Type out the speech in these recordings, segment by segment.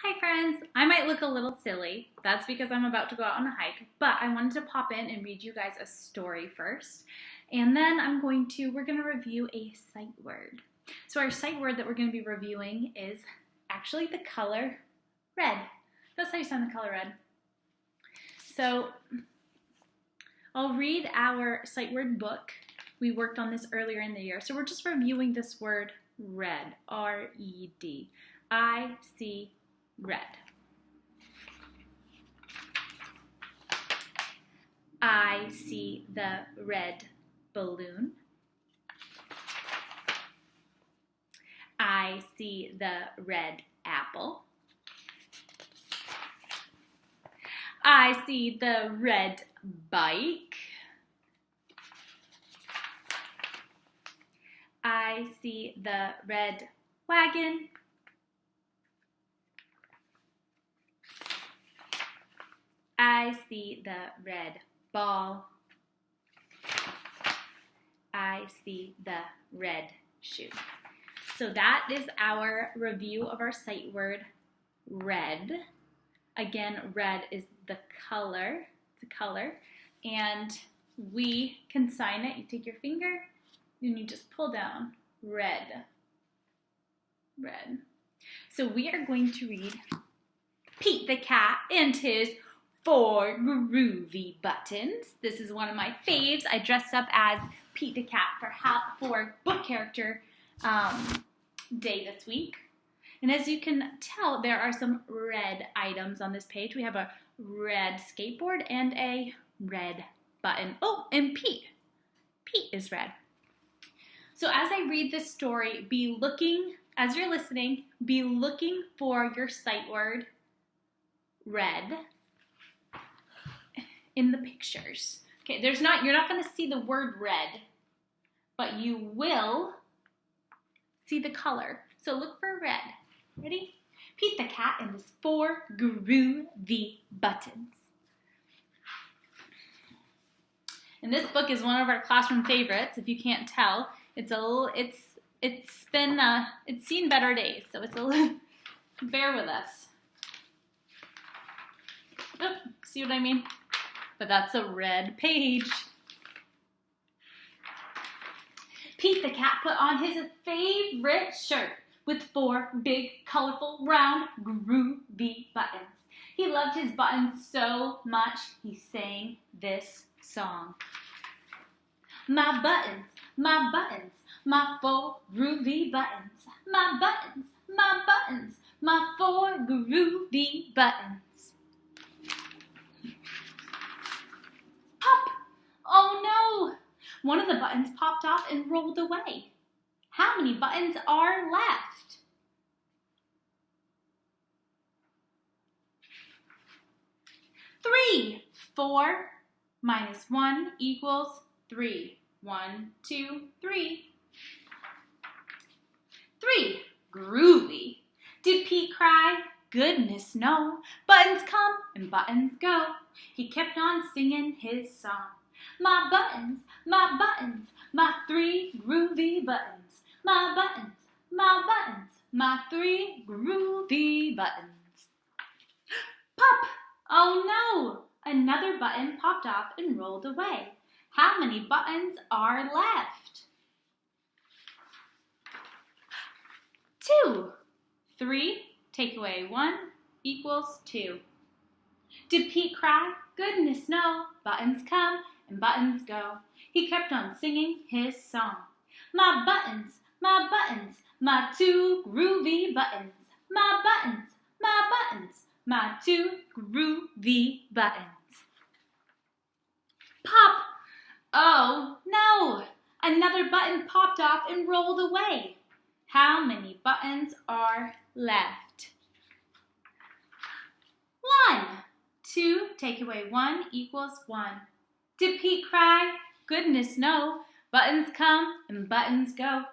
Hi friends, I might look a little silly. That's because I'm about to go out on a hike, but I wanted to pop in and read you guys a story first. And then we're going to review a sight word. So our sight word that we're going to be reviewing is actually the color red. That's how you sound the color red. So I'll read our sight word book. We worked on this earlier in the year. So we're just reviewing this word red, R-E-D. I see red. I see the red balloon. I see the red apple. I see the red bike. I see the red wagon. I see the red ball. I see the red shoe. So that is our review of our sight word red. Again, red is the color. It's a color. And we can sign it. You take your finger and you just pull down red. Red. So we are going to read Pete the Cat and his 4 groovy buttons. This is one of my faves. I dressed up as Pete the Cat for book character day this week. And as you can tell, there are some red items on this page. We have a red skateboard and a red button. Oh, and Pete. Pete is red. So as I read this story, as you're listening, be looking for your sight word red in the pictures. Okay, you're not going to see the word red, but you will see the color. So look for red. Ready? Pete the Cat and his 4 groovy buttons. And this book is one of our classroom favorites. If you can't tell, it's seen better days. So bear with us. Oh, see what I mean? But that's a red page. Pete the Cat put on his favorite shirt with 4 big, colorful, round, groovy buttons. He loved his buttons so much, he sang this song. My buttons, my 4 groovy buttons. My buttons, my 4 groovy buttons. Pop! Oh no! One of the buttons popped off and rolled away. How many buttons are left? 3. 4 minus 1 equals 3. 1, 2, 3. 3. Groovy. Did Pete cry? Goodness no. Buttons come and buttons go. He kept on singing his song. My buttons, my 3 groovy buttons. My buttons, my 3 groovy buttons. Pop! Oh no! Another button popped off and rolled away. How many buttons are left? 2. 3 take away 1 equals 2. Did Pete cry? Goodness no. Buttons come and buttons go. He kept on singing his song. My buttons, my 2 groovy buttons. My buttons, my 2 groovy buttons. Pop! Oh no! Another button popped off and rolled away. How many buttons are left? 1. 2 take away 1 equals 1. Did Pete cry? Goodness no. Buttons come and buttons go.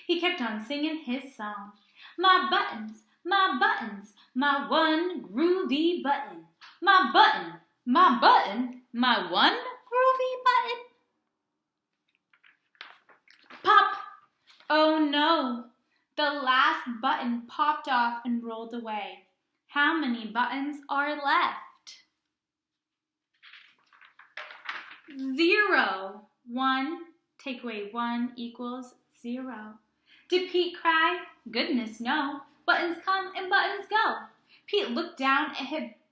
He kept on singing his song. My buttons, my 1 groovy button. My button, my 1 groovy button. Pop! Oh no! The last button popped off and rolled away. How many buttons are left? 0. 1. Take away 1 equals 0. Did Pete cry? Goodness, no. Buttons come and buttons go. Pete looked down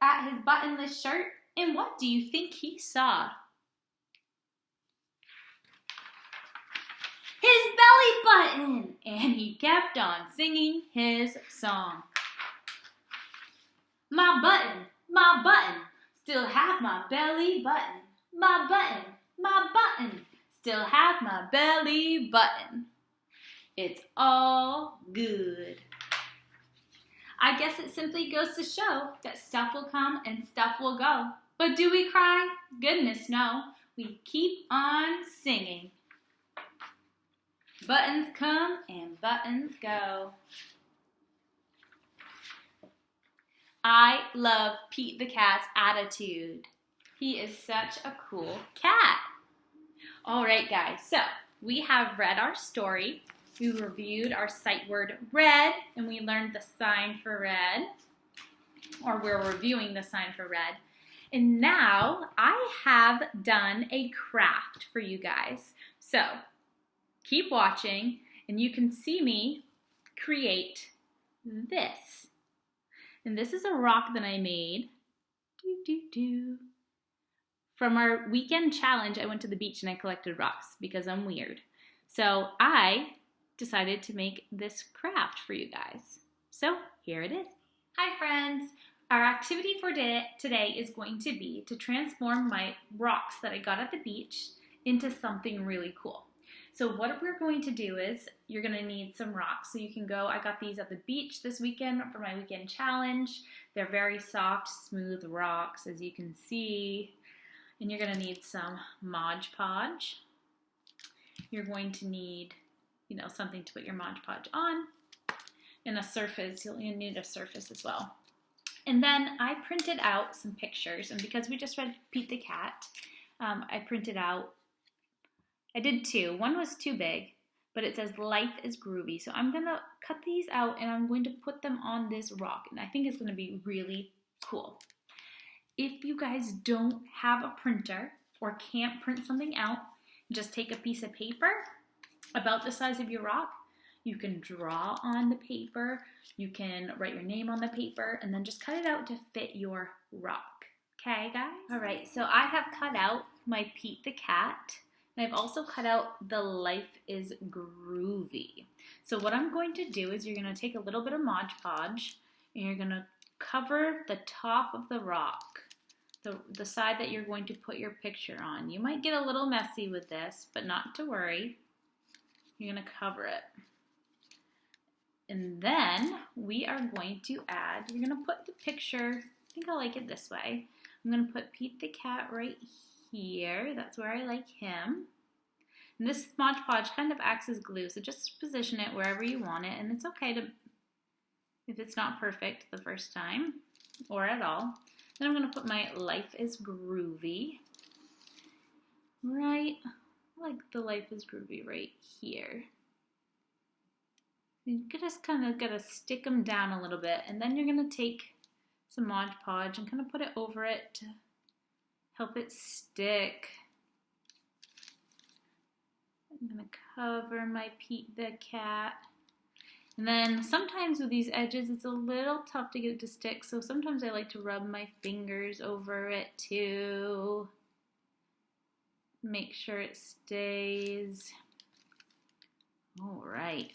at his buttonless shirt, and what do you think he saw? His belly button! And he kept on singing his song. My button, still have my belly button. My button, still have my belly button. It's all good. I guess it simply goes to show that stuff will come and stuff will go. But do we cry? Goodness, no. We keep on singing. Buttons come and buttons go. I love Pete the Cat's attitude. He is such a cool cat. All right, guys, so we have read our story. We reviewed our sight word red, and we learned the sign for red, or we're reviewing the sign for red. And now I have done a craft for you guys. So keep watching, and you can see me create this. And this is a rock that I made. From our weekend challenge, I went to the beach and I collected rocks because I'm weird. So I decided to make this craft for you guys. So here it is. Hi friends. Our activity for today is going to be to transform my rocks that I got at the beach into something really cool. So what we're going to do is you're going to need some rocks. So you can go, I got these at the beach this weekend for my weekend challenge. They're very soft, smooth rocks, as you can see. And you're going to need some Mod Podge. You're going to need, something to put your Mod Podge on. And a surface, you'll need a surface as well. And then I printed out some pictures. And because we just read Pete the Cat, I printed out, I did 2. One was too big, but it says life is groovy. So I'm going to cut these out and I'm going to put them on this rock. And I think it's going to be really cool. If you guys don't have a printer or can't print something out, just take a piece of paper about the size of your rock. You can draw on the paper. You can write your name on the paper and then just cut it out to fit your rock. Okay, guys? All right, so I have cut out my Pete the Cat. And I've also cut out the life is groovy. So what I'm going to do is you're going to take a little bit of Mod Podge and you're going to cover the top of the rock, the side that you're going to put your picture on. You might get a little messy with this, but not to worry. You're going to cover it. And then we are going to add, you're going to put the picture, I think I like it this way. I'm going to put Pete the Cat right here. That's where I like him. And this Mod Podge kind of acts as glue, so just position it wherever you want it. And it's okay to, if it's not perfect the first time or at all. Then I'm going to put my life is groovy right, like the life is groovy right here. You just kind of got to stick them down a little bit, and then you're going to take some Mod Podge and kind of put it over it to help it stick. I'm going to cover my Pete the Cat. And then sometimes with these edges, it's a little tough to get it to stick, so sometimes I like to rub my fingers over it too. Make sure it stays. All right.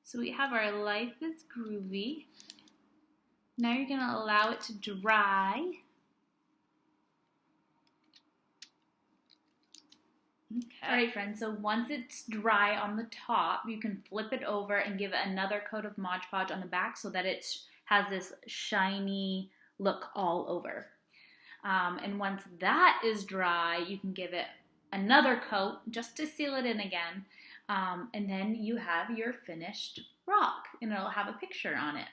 So we have our life is groovy. Now you're going to allow it to dry. Okay. All right, friends, so once it's dry on the top, you can flip it over and give it another coat of Mod Podge on the back so that it has this shiny look all over. And once that is dry, you can give it another coat just to seal it in again. And then you have your finished rock, and it'll have a picture on it.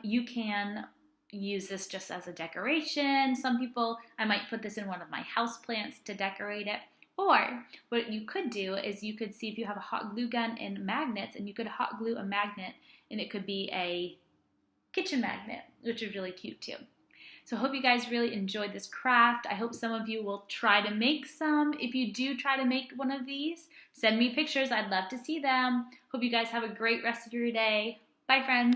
You can use this just as a decoration. Some people, I might put this in one of my houseplants to decorate it. Or what you could do is you could see if you have a hot glue gun and magnets, and you could hot glue a magnet, and it could be a kitchen magnet, which is really cute too. So I hope you guys really enjoyed this craft. I hope some of you will try to make some. If you do try to make one of these, send me pictures. I'd love to see them. Hope you guys have a great rest of your day. Bye, friends.